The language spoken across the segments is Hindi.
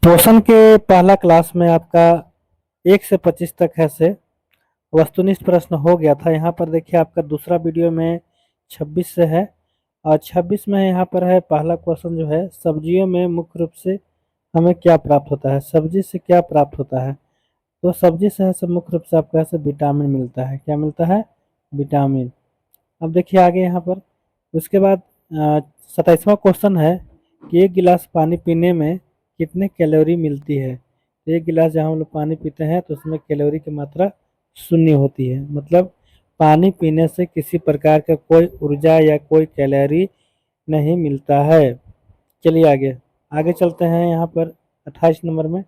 पोषण के पहला क्लास में आपका 1 से 25 तक है से वस्तुनिष्ठ प्रश्न हो गया था। यहाँ पर देखिए आपका दूसरा वीडियो में 26 से है और 26 में यहाँ पर है पहला क्वेश्चन जो है, सब्जियों में मुख्य रूप से हमें क्या प्राप्त होता है। सब्जी से क्या प्राप्त होता है? तो सब्जी से है सब मुख्य रूप से आपको ऐसे विटामिन मिलता है। क्या मिलता है? विटामिन। अब देखिए आगे यहाँ पर उसके बाद 27वां क्वेश्चन है कि 1 गिलास पानी पीने में कितने कैलोरी मिलती है। तो 1 गिलास जहाँ हम लोग पानी पीते हैं तो उसमें कैलोरी की मात्रा 0 होती है। मतलब पानी पीने से किसी प्रकार का कोई ऊर्जा या कोई कैलोरी नहीं मिलता है। चलिए आगे आगे चलते हैं। यहाँ पर 28 नंबर में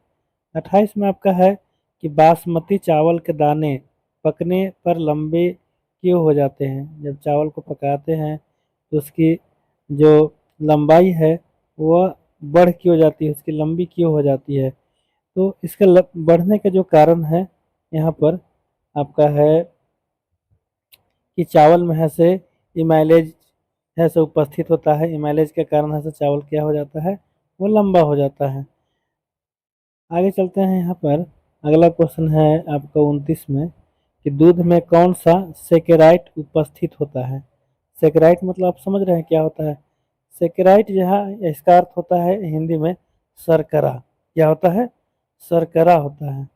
28 में आपका है कि बासमती चावल के दाने पकने पर लंबे क्यों हो जाते हैं। जब चावल को पकाते हैं तो उसकी जो लंबाई है वह बढ़ क्यों जाती है, उसकी लंबी क्यों हो जाती है। तो इसका बढ़ने का जो कारण है यहाँ पर आपका है कि चावल में है से इमाइलेज है से उपस्थित होता है। इमाइलेज के कारण है से चावल क्या हो जाता है, वो लंबा हो जाता है। आगे चलते हैं। यहाँ पर अगला क्वेश्चन है आपका 29 में कि दूध में कौन सा सेकेराइट उपस्थित होता है। सेकेराइट मतलब आप समझ रहे हैं क्या होता है। सेकेराइट जहाँ इसका अर्थ होता है हिंदी में शर्करा। क्या होता है? शर्करा होता है।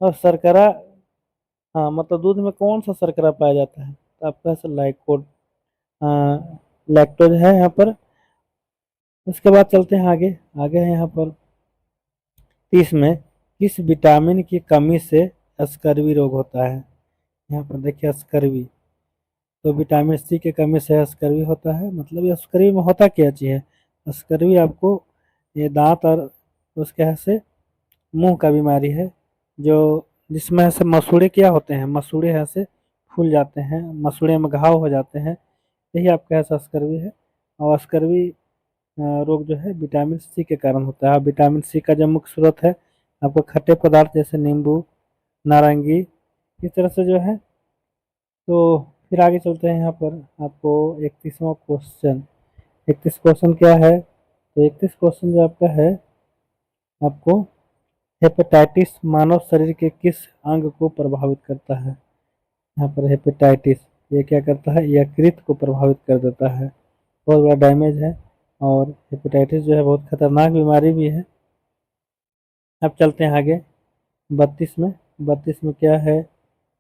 और शर्करा, हाँ मतलब दूध में कौन सा शर्करा पाया जाता है, तो आपका ऐसा लाइकोड लैक्टोज है यहाँ पर। उसके बाद चलते हैं आगे। आगे है यहाँ पर 30 में किस विटामिन की कमी से स्कर्वी रोग होता है। यहाँ पर देखिए स्कर्वी, तो विटामिन सी की कमी से स्कर्वी होता है। मतलब ये स्कर्वी में होता क्या चीज़ है? स्कर्वी आपको ये दांत और उसके यहाँ से मुंह का बीमारी है, जो जिसमें ऐसे मसूड़े क्या होते हैं, मसूड़े ऐसे फूल जाते हैं, मसूड़े में घाव हो जाते हैं, यही आपका ऐसा स्कर्वी है। और स्कर्वी रोग जो है विटामिन सी के कारण होता है। विटामिन सी का जो मुख्य स्रोत है आपको खट्टे पदार्थ जैसे नींबू, नारंगी, इस तरह से जो है। तो फिर आगे चलते हैं। यहाँ पर आपको 31वां क्वेश्चन, 31 क्वेश्चन क्या है, तो 31 क्वेश्चन जो आपका है आपको हेपेटाइटिस मानव शरीर के किस अंग को प्रभावित करता है। यहाँ पर हेपेटाइटिस ये क्या करता है, यकृत को प्रभावित कर देता है। बहुत बड़ा डैमेज है और हेपेटाइटिस जो है बहुत खतरनाक बीमारी भी है। अब चलते हैं आगे 32 में। 32 में क्या है,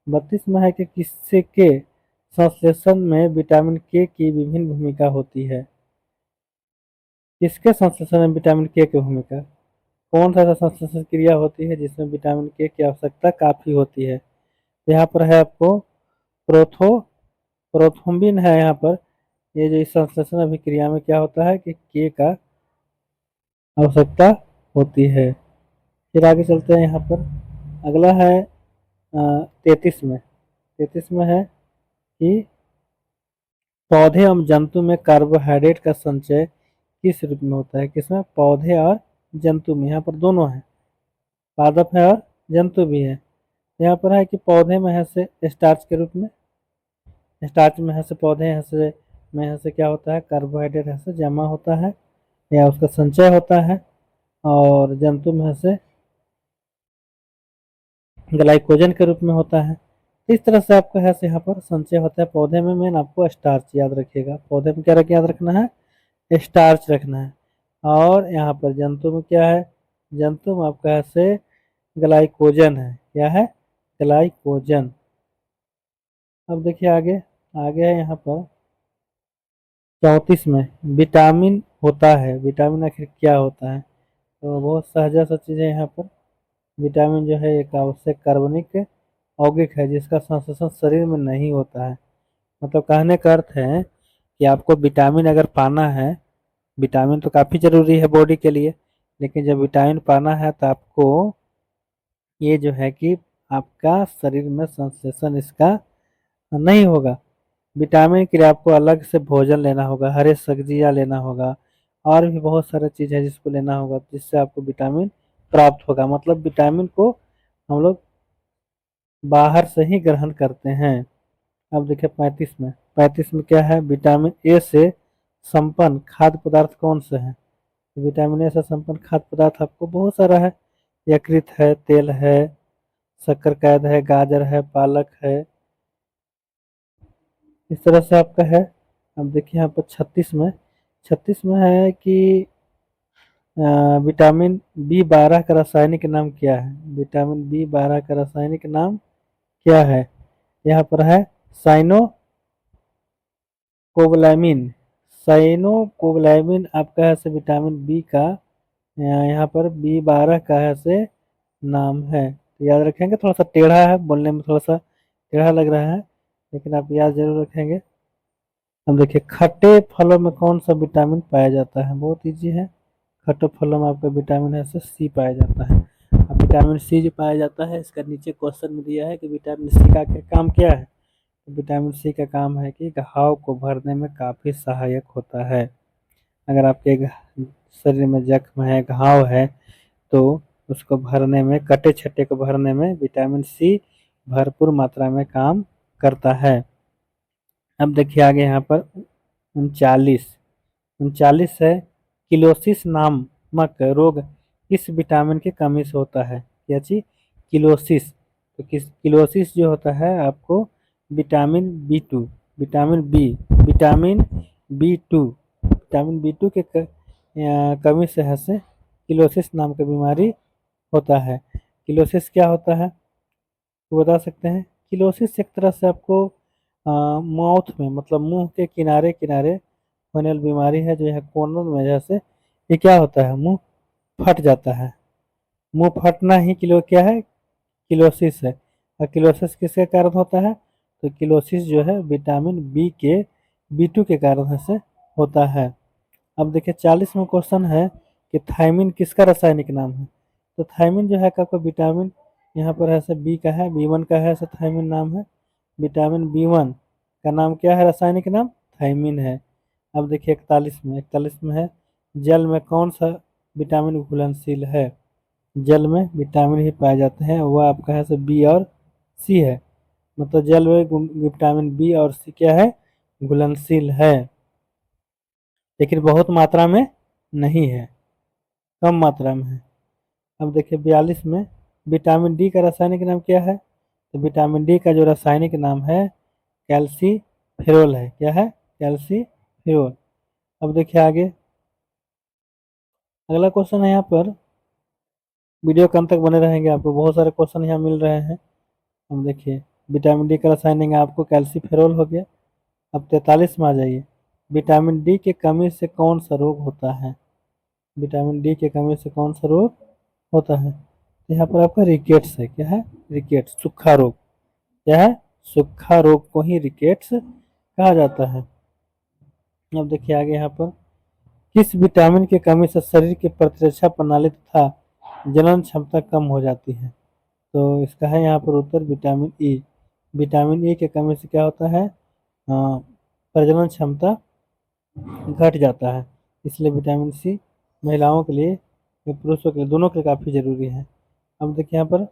32 में है कि किससे के संश्लेषण में विटामिन के की विभिन्न भूमिका होती है। किसके संश्लेषण में विटामिन के की भूमिका, कौन सा ऐसा संश्लेषण क्रिया होती है जिसमें विटामिन के की आवश्यकता काफी होती है। तो यहाँ पर है आपको प्रोथ्रोम्बिन है। यहाँ पर ये जो इस संश्लेषण अभिक्रिया में क्या होता है कि के का आवश्यकता होती है। फिर आगे चलते हैं। यहाँ पर अगला है 33 में। 33 में है कि पौधे एवं जंतु में कार्बोहाइड्रेट का संचय किस रूप में होता है। किसमें? पौधे और जंतु में। यहाँ पर दोनों है, पादप है और जंतु भी है। यहाँ पर है कि पौधे में है से स्टार्च के रूप में, स्टार्च में है से पौधे है से में है से क्या होता है, कार्बोहाइड्रेट है से जमा होता है या उसका संचय होता है। और जंतु में है से ग्लाइकोजन के रूप में होता है। इस तरह से आपका है से यहाँ पर संचय होता है। पौधे में मेन आपको स्टार्च याद रखिएगा, पौधे में क्या याद रखना है, स्टार्च रखना है। और यहाँ पर जंतु में क्या है, जंतु में आपका है से ग्लाइकोजन है। क्या है? ग्लाइकोजन। अब देखिए आगे, आगे है यहाँ पर 34 में विटामिन होता है। विटामिन आखिर क्या होता है, तो बहुत सहजा सा चीज़ है। यहाँ पर विटामिन जो है एक आवश्यक कार्बनिक यौगिक है जिसका संश्लेषण शरीर में नहीं होता है। मतलब कहने का अर्थ है कि आपको विटामिन अगर पाना है, विटामिन तो काफ़ी ज़रूरी है बॉडी के लिए, लेकिन जब विटामिन पाना है तो आपको ये जो है कि आपका शरीर में संश्लेषण इसका नहीं होगा। विटामिन के लिए आपको अलग से भोजन लेना होगा, हरे सब्जियाँ लेना होगा, और भी बहुत सारी चीज़ है जिसको लेना होगा जिससे आपको विटामिन प्राप्त होगा। मतलब विटामिन को हम लोग बाहर से ही ग्रहण करते हैं। अब देखिए 35 में, 35 में क्या है, विटामिन ए से संपन्न खाद्य पदार्थ कौन से हैं। विटामिन ए से संपन्न खाद्य पदार्थ आपको बहुत सारा है। यकृत है, तेल है, शक्कर है, गाजर है, पालक है, इस तरह से आपका है। अब देखिए यहाँ पर 36 में है कि विटामिन बी 12 का रासायनिक नाम क्या है। विटामिन बी 12 का रासायनिक नाम क्या है। यहाँ पर है साइनो कोबलामिन। साइनोकोबलामिन आपका है से विटामिन बी का यहाँ पर बी 12 का है से नाम है। तो याद रखेंगे, थोड़ा सा टेढ़ा है बोलने में, थोड़ा सा टेढ़ा लग रहा है, लेकिन आप याद जरूर रखेंगे। अब देखिए खट्टे फलों में कौन सा विटामिन पाया जाता है। बहुत इजी है। खट्टे फलों में आपका विटामिन है से सी पाया जाता है। अब विटामिन सी जो पाया जाता है, इसका नीचे क्वेश्चन में दिया है कि विटामिन सी का काम क्या है। तो विटामिन सी का काम है कि घाव को भरने में काफ़ी सहायक होता है। अगर आपके शरीर में जख्म है, घाव है, तो उसको भरने में, कटे छट्टे को भरने में विटामिन सी भरपूर मात्रा में काम करता है। अब देखिए आगे यहाँ पर 39 है, किलोसिस नामक रोग किस विटामिन की कमी से होता है। क्या चीज, किलोसिस। तो किलोसिस जो होता है आपको vitamin B 2, vitamin B two के कमी से है से किलोसिस नाम की बीमारी होता है। किलोसिस क्या होता है वो बता सकते हैं। किलोसिस एक तरह से आपको माउथ में, मतलब मुंह के किनारे किनारे होने वाली बीमारी है, जो है कोनल में, जैसे ये क्या होता है, मुंह फट जाता है। मुंह फटना ही किलो क्या है, किलोसिस है। और किलोसिस किसके कारण होता है, तो किलोसिस जो है विटामिन बी 2 के कारण से होता है। अब देखिए 40 में क्वेश्चन है कि थायमिन किसका रासायनिक नाम है। तो थायमिन जो है आपका विटामिन, यहाँ पर ऐसे बी का है, बी 1 का है, ऐसे थायमिन नाम है। विटामिन बी 1 का नाम क्या है, रासायनिक नाम थायमिन है। अब देखिए 41 में है, जल में कौन सा विटामिन घुलनशील है। जल में विटामिन ही पाए जाते हैं, वह आपका है से बी और सी है। मतलब जल में विटामिन बी और सी क्या है, घुलनशील है, लेकिन बहुत मात्रा में नहीं है, कम मात्रा में है। अब देखिए 42 में विटामिन डी का रासायनिक नाम क्या है। तो विटामिन डी का जो रासायनिक नाम है कैल्सीफेरोल है। क्या है, कैल्सीफेरोल। अब देखिए आगे अगला क्वेश्चन है, यहाँ पर वीडियो के अंत तक बने रहेंगे, आपको बहुत सारे क्वेश्चन यहाँ मिल रहे हैं। अब देखिए विटामिन डी का रासायनिक आपको कैल्सीफेरोल हो गया। अब 43 में आ जाइए, विटामिन डी की कमी से कौन सा रोग होता है। विटामिन डी की कमी से कौन सा रोग होता है। यहाँ पर आपका रिकेट्स है। क्या है, रिकेट्स, सूखा रोग। क्या है, सूखा रोग को ही रिकेट्स कहा जाता है। अब देखिए आगे यहाँ पर किस विटामिन की कमी से शरीर की प्रतिरक्षा प्रणाली तथा जनन क्षमता कम हो जाती है। तो इसका है यहाँ पर उत्तर विटामिन ई। विटामिन ई की कमी से क्या होता है, प्रजनन क्षमता घट जाता है। इसलिए विटामिन सी महिलाओं के लिए या पुरुषों के लिए, दोनों के लिए काफ़ी ज़रूरी है। अब देखिए यहाँ पर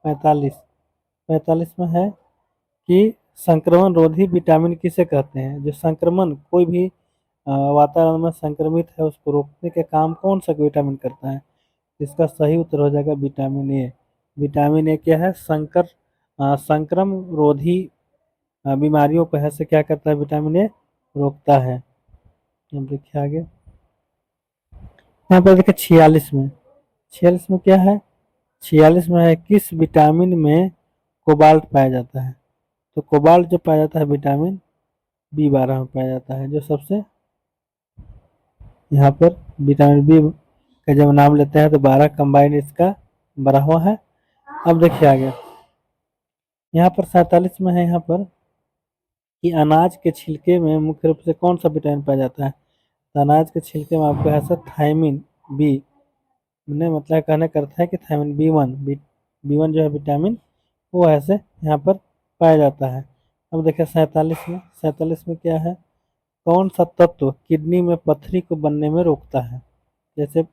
45 में है कि संक्रमण रोधी विटामिन किसे कहते हैं। जो संक्रमण, कोई भी वातावरण में संक्रमित है उसको रोकने के काम कौन सा विटामिन करता है। इसका सही उत्तर हो जाएगा विटामिन ए। विटामिन ए क्या है, संक्रमण रोधी बीमारियों को है से क्या करता है, विटामिन ए रोकता है। अब देखिए आगे यहाँ पर देखिए 46 में क्या है, 46 में है किस विटामिन में कोबाल्ट पाया जाता है। तो कोबाल्ट जो पाया जाता है विटामिन बी 12 में पाया जाता है। जो सबसे यहाँ पर विटामिन बी का जब नाम लेते हैं तो 12 कंबाइन इसका 12वां है। अब देखिए आगे यहाँ पर 47 में है, यहाँ पर कि अनाज के छिलके में मुख्य रूप से कौन सा विटामिन पाया जाता है। तो अनाज के छिलके में आपको ऐसा थायमिन बी, ने मतलब कहने का अर्थ है कि थायमिन बी 1 जो है विटामिन, वो ऐसे यहाँ पर पाया जाता है। अब देखिए 47 में क्या है, कौन सा तत्व किडनी में पत्थरी को बनने में रोकता है। जैसे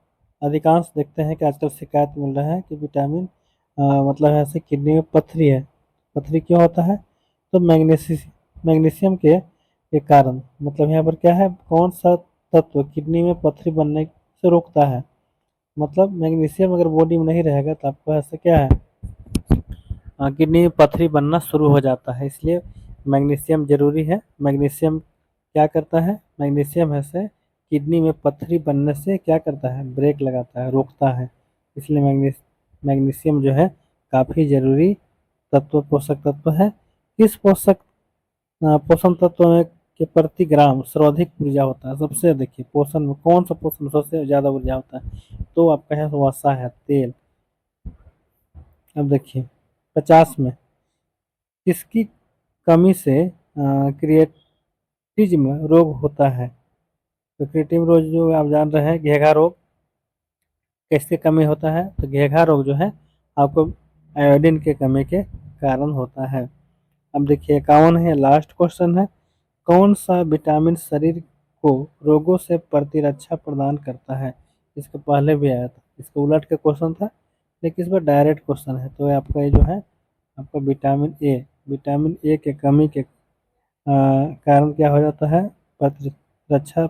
अधिकांश देखते हैं कि आजकल शिकायत मिल रहा है कि विटामिन मतलब ऐसे किडनी में पत्थरी है। पत्थरी क्यों होता है, तो मैग्नीशियम के कारण। मतलब यहाँ पर क्या है, कौन सा तत्व किडनी में पत्थरी बनने से रोकता है। मतलब मैग्नीशियम अगर बॉडी में नहीं रहेगा तो आपको ऐसा क्या है, किडनी में पथरी बनना शुरू हो जाता है। इसलिए मैग्नीशियम जरूरी है। मैग्नीशियम क्या करता है, मैग्नीशियम ऐसे किडनी में पथरी बनने से क्या करता है, ब्रेक लगाता है, रोकता है। इसलिए मैग्नीशियम जो है काफ़ी जरूरी तत्व, पोषक तत्व है। किस पोषण तत्व में के प्रति ग्राम सर्वाधिक ऊर्जा होता है, सबसे देखिए पोषण में कौन सा पोषण सबसे ज्यादा ऊर्जा होता है, तो आपका है वसा है, तेल। अब देखिए 50 में किसकी कमी से क्रिएटिज्म रोग होता है। तो क्रिएटिव रोग जो आप जान रहे हैं, घेघा रोग, किसकी कमी होता है, तो घेघा रोग जो है आपको आयोडीन के कमी के कारण होता है। अब देखिए 51 है, लास्ट क्वेश्चन है, कौन सा विटामिन शरीर को रोगों से प्रतिरक्षा प्रदान करता है। इसके पहले भी आया था, इसका उलट के क्वेश्चन था, लेकिन इस पर डायरेक्ट क्वेश्चन है। तो आपका ये जो है आपका विटामिन ए के कमी के कारण क्या हो जाता है, प्रतिरक्षा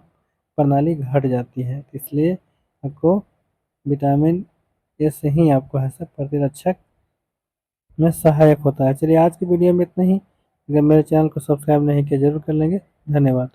प्रणाली घट जाती है। तो इसलिए आपको विटामिन ए से ही आपको ऐसा प्रतिरक्षक में सहायक होता है। चलिए आज की वीडियो में इतना ही। अगर मेरे चैनल को सब्सक्राइब नहीं किया जरूर कर लेंगे। धन्यवाद।